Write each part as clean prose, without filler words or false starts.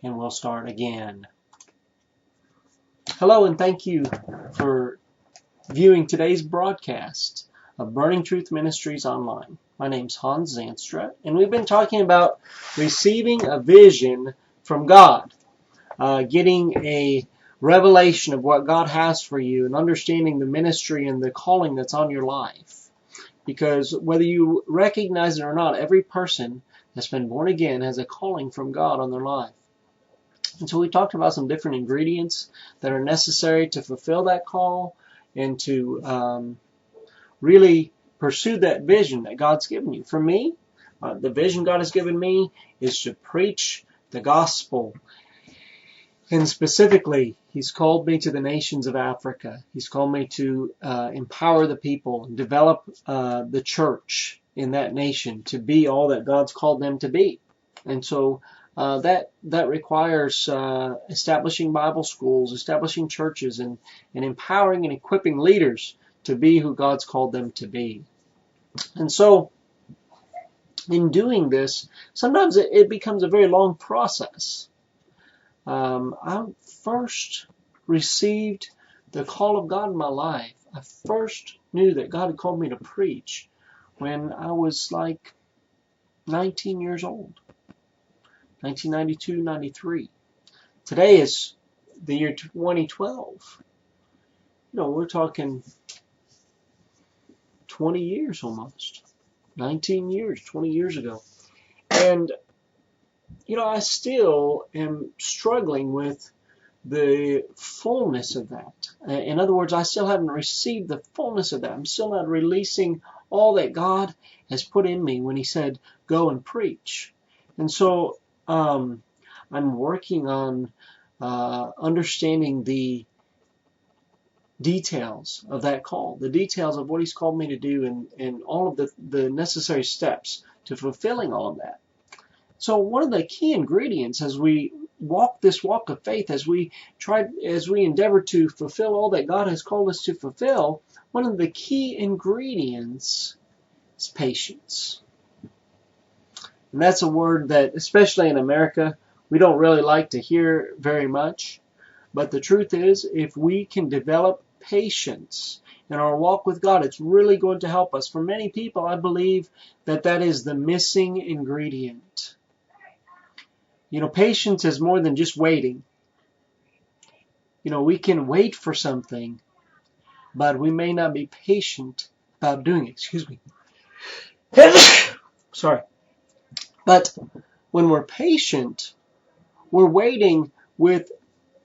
and we'll start again. Hello, and thank you for viewing today's broadcast of Burning Truth Ministries Online. My name's Hans Zanstra, and we've been talking about receiving a vision from God, getting a revelation of what God has for you, and understanding the ministry and the calling that's on your life. Because whether you recognize it or not, every person that's been born again has a calling from God on their life. And so we talked about some different ingredients that are necessary to fulfill that call and to really pursue that vision that God's given you. For me, the vision God has given me is to preach the gospel. And specifically, He's called me to the nations of Africa. He's called me to empower the people and develop the church in that nation to be all that God's called them to be. And so that requires establishing Bible schools, establishing churches, and empowering and equipping leaders to be who God's called them to be. And so in doing this, sometimes it becomes a very long process. I first received the call of God in my life. I first knew that God had called me to preach when I was like 19 years old. 1992, 93. Today is the year 2012. We're talking 20 years almost. 19 years, 20 years ago. And, I still am struggling with the fullness of that. In other words, I still haven't received the fullness of that. I'm still not releasing all that God has put in me when He said, go and preach. And so I'm working on understanding the details of that call, the details of what He's called me to do, and all of the necessary steps to fulfilling all of that. So one of the key ingredients as we walk this walk of faith, as we endeavor to fulfill all that God has called us to fulfill, one of the key ingredients is patience. And that's a word that, especially in America, we don't really like to hear very much. But the truth is, if we can develop patience in our walk with God, it's really going to help us. For many people, I believe that is the missing ingredient. Patience is more than just waiting. We can wait for something, but we may not be patient about doing it. Excuse me. Sorry. But when we're patient, we're waiting with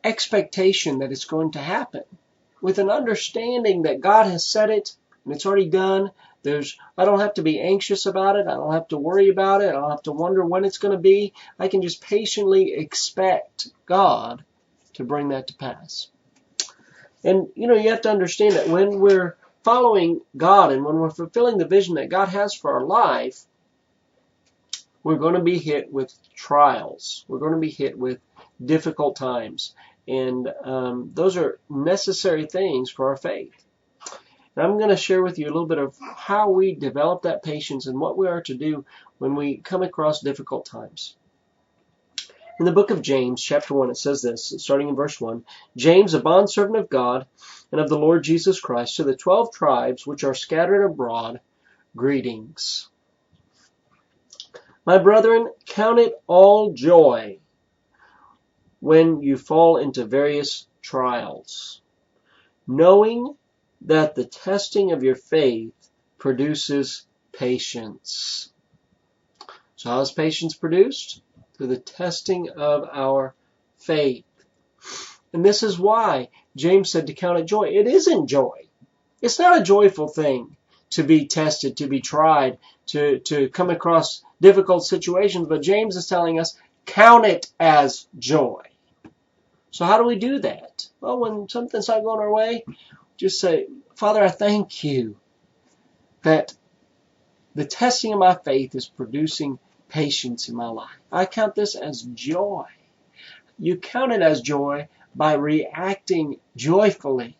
expectation that it's going to happen, with an understanding that God has said it and it's already done. I don't have to be anxious about it. I don't have to worry about it. I don't have to wonder when it's going to be. I can just patiently expect God to bring that to pass. And, you have to understand that when we're following God and when we're fulfilling the vision that God has for our life, we're going to be hit with trials. We're going to be hit with difficult times. And those are necessary things for our faith. And I'm going to share with you a little bit of how we develop that patience and what we are to do when we come across difficult times. In the book of James, chapter 1, it says this, starting in verse 1, James, a bondservant of God and of the Lord Jesus Christ, to the 12 tribes which are scattered abroad, greetings. My brethren, count it all joy when you fall into various trials, knowing that the testing of your faith produces patience. So how is patience produced? Through the testing of our faith. And this is why James said to count it joy. It isn't joy. It's not a joyful thing to be tested, to be tried, to come across difficult situations. But James is telling us, count it as joy. So how do we do that? Well, when something's not going our way, just say, Father, I thank you that the testing of my faith is producing patience in my life. I count this as joy. You count it as joy by reacting joyfully.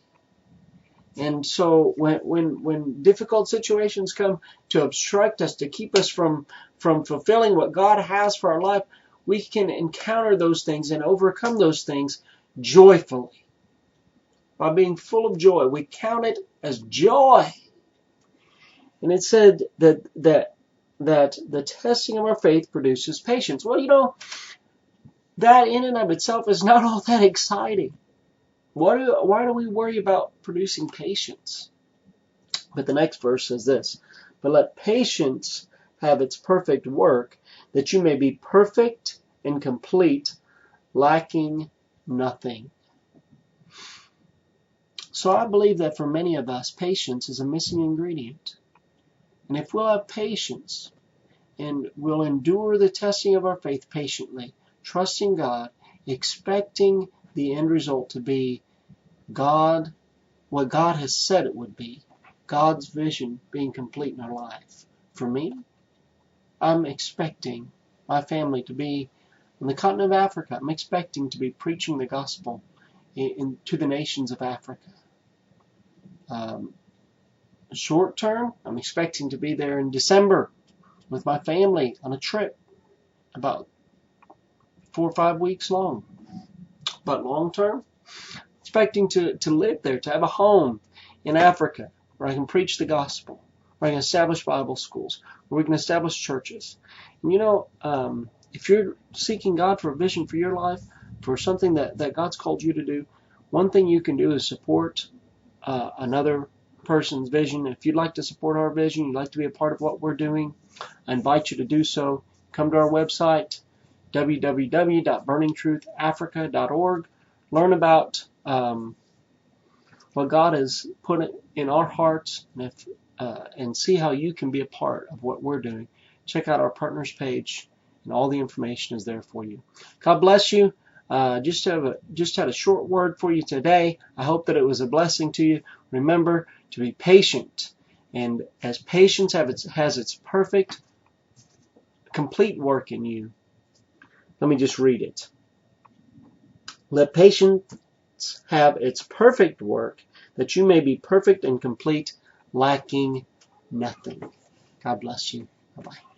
And so when difficult situations come to obstruct us, to keep us from fulfilling what God has for our life, we can encounter those things and overcome those things joyfully. By being full of joy. We count it as joy. And it said that the testing of our faith produces patience. Well, that in and of itself is not all that exciting. Why do we worry about producing patience? But the next verse says this, but let patience have its perfect work, that you may be perfect and complete, lacking nothing. So I believe that for many of us, patience is a missing ingredient. And if we'll have patience and we'll endure the testing of our faith patiently, trusting God, expecting the end result to be what God has said it would be, God's vision being complete in our life. For me, I'm expecting my family to be on the continent of Africa. I'm expecting to be preaching the gospel to the nations of Africa. Short term, I'm expecting to be there in December with my family on a trip about 4 or 5 weeks long. But long term, expecting to live there, to have a home in Africa where I can preach the gospel, where I can establish Bible schools, where we can establish churches. And if you're seeking God for a vision for your life, for something that God's called you to do, one thing you can do is support another person's vision. If you'd like to support our vision, you'd like to be a part of what we're doing, I invite you to do so. Come to our website, www.burningtruthafrica.org. Learn about what God has put in our hearts, and see how you can be a part of what we're doing. Check out our partners page, and all the information is there for you. God bless you. Just had a short word for you today. I hope that it was a blessing to you. Remember to be patient, and as patience has its perfect, complete work in you. Let me just read it. Let patience have its perfect work, that you may be perfect and complete, lacking nothing. God bless you. Bye-bye.